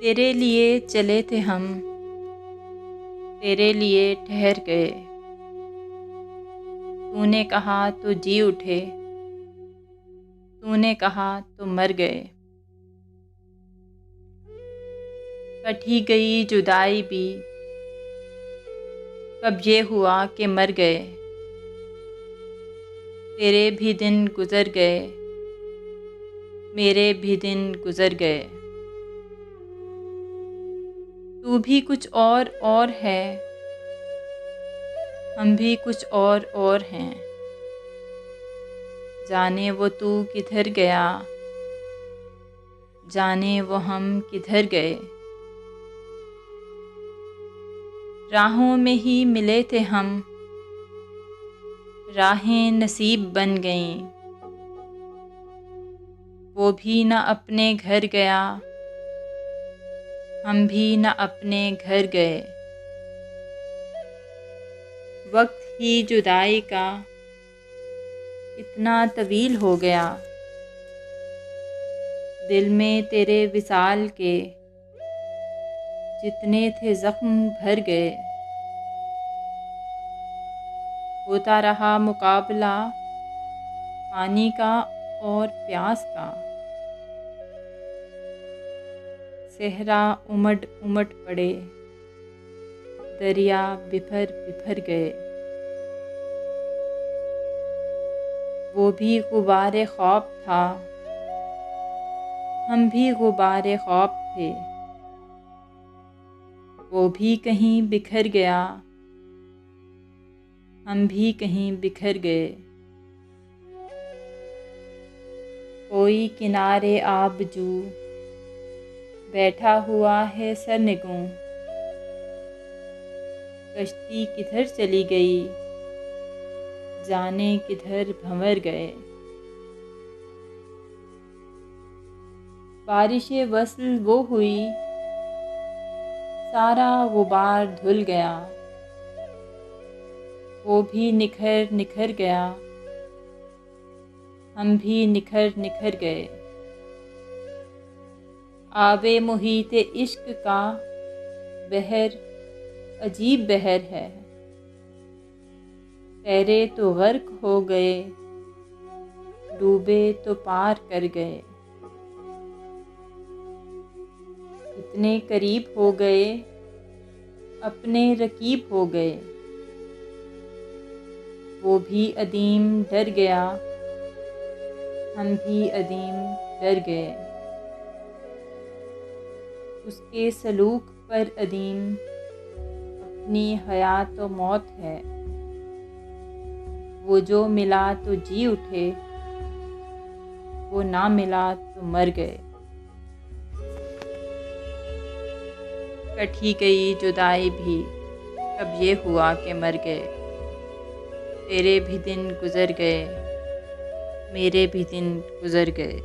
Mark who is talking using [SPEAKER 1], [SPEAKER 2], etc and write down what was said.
[SPEAKER 1] तेरे लिए चले थे हम, तेरे लिए ठहर गए। तूने कहा तो जी उठे, तूने कहा तो मर गए। कटी गई जुदाई भी, कब ये हुआ कि मर गए। तेरे भी दिन गुज़र गए, मेरे भी दिन गुज़र गए। तू भी कुछ और है, हम भी कुछ और हैं। जाने वो तू किधर गया, जाने वो हम किधर गए। राहों में ही मिले थे हम, राहें नसीब बन गईं। वो भी न अपने घर गया, हम भी न अपने घर गए। वक्त ही जुदाई का इतना तवील हो गया, दिल में तेरे विसाल के जितने थे ज़ख्म भर गए। होता रहा मुकाबला पानी का और प्यास का, सहरा उमड़ उमड़ पड़े, दरिया बिफर बिफर गए। वो भी गुबारे ख्वाब था, हम भी गुबारे ख्वाब थे। वो भी कहीं बिखर गया, हम भी कहीं बिखर गए। कोई किनारे आबजू बैठा हुआ है सरनिगूं। कश्ती किधर चली गई, जाने किधर भंवर गए। बारिशे वस्ल वो हुई, सारा गुबार धुल गया। वो भी निखर निखर गया, हम भी निखर निखर गए। आवे मुहीते इश्क का बहर अजीब बहर है। तैरे तो गर्क हो गए, डूबे तो पार कर गए। इतने करीब हो गए, अपने रकीब हो गए। वो भी अदीम डर गया, हम भी अदीम डर गए। उसके सलूक पर अदीम अपनी हयात व मौत है। वो जो मिला तो जी उठे, वो ना मिला तो मर गए। कटी गई जुदाई भी, कब ये हुआ कि मर गए। तेरे भी दिन गुज़र गए, मेरे भी दिन गुज़र गए।